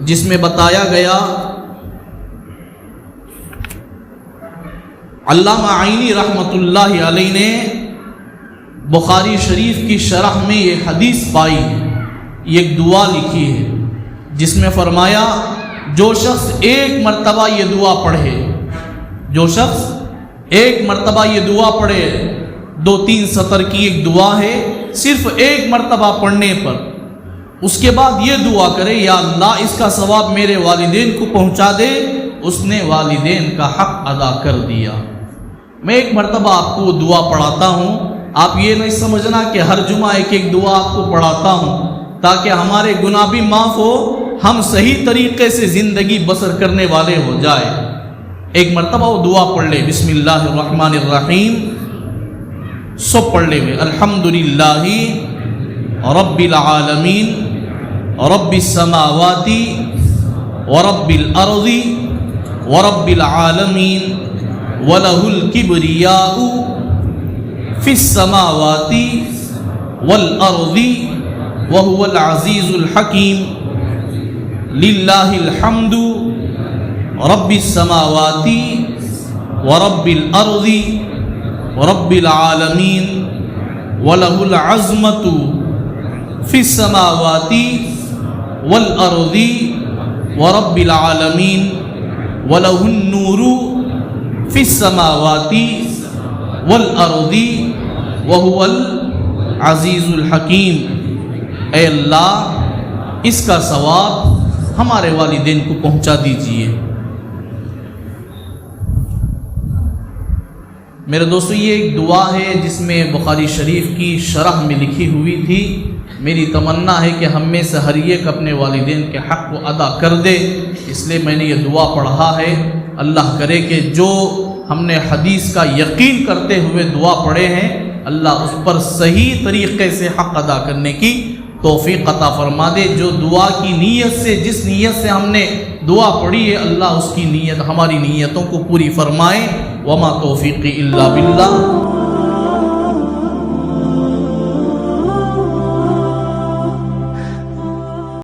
جس میں بتایا گیا، علامہ عینی رحمۃ اللہ علیہ نے بخاری شریف کی شرح میں یہ حدیث پائی، یہ ایک دعا لکھی ہے جس میں فرمایا جو شخص ایک مرتبہ یہ دعا پڑھے، جو شخص ایک مرتبہ یہ دعا پڑھے، 2-3 سطر کی ایک دعا ہے، صرف ایک مرتبہ پڑھنے پر اس کے بعد یہ دعا کرے یا اللہ اس کا ثواب میرے والدین کو پہنچا دے، اس نے والدین کا حق ادا کر دیا۔ میں ایک مرتبہ آپ کو دعا پڑھاتا ہوں، آپ یہ نہیں سمجھنا کہ ہر جمعہ ایک ایک دعا آپ کو پڑھاتا ہوں تاکہ ہمارے گناہ بھی معاف ہو، ہم صحیح طریقے سے زندگی بسر کرنے والے ہو جائے۔ ایک مرتبہ وہ دعا پڑھ لے، بسم اللہ الرحمن الرحیم، سب پڑھ لے ہوئے، الحمدللہ رب العالمین رب السماوات ورب الارض ورب العالمین وَلَهُ الْكِبْرِيَاءُ فِي السَّمَاوَاتِ وَالْأَرْضِ وَهُوَ الْعَزِيزُ الْحَكِيمُ لِلَّهِ الْحَمْدُ رَبِّ السَّمَاوَاتِ وَرَبِّ الْأَرْضِ وَرَبِّ الْعَالَمِينَ وَلَهُ الْعَزْمَةُ فِي السَّمَاوَاتِ وَالْأَرْضِ وَرَبِّ الْعَالَمِينَ وَلَهُ النُّورُ فی السماوات والارض وهو العزیز الحکیم۔ اے اللہ اس کا ثواب ہمارے والدین کو پہنچا دیجئے۔ میرے دوستو، یہ ایک دعا ہے جس میں بخاری شریف کی شرح میں لکھی ہوئی تھی۔ میری تمنا ہے کہ ہم میں سے ہر ایک اپنے والدین کے حق کو ادا کر دے، اس لیے میں نے یہ دعا پڑھا ہے۔ اللہ کرے کہ جو ہم نے حدیث کا یقین کرتے ہوئے دعا پڑھے ہیں، اللہ اس پر صحیح طریقے سے حق ادا کرنے کی توفیق عطا فرما دے۔ جو دعا کی نیت سے، جس نیت سے ہم نے دعا پڑھی ہے، اللہ اس کی نیت، ہماری نیتوں کو پوری فرمائے۔ وما توفیقی الا باللہ۔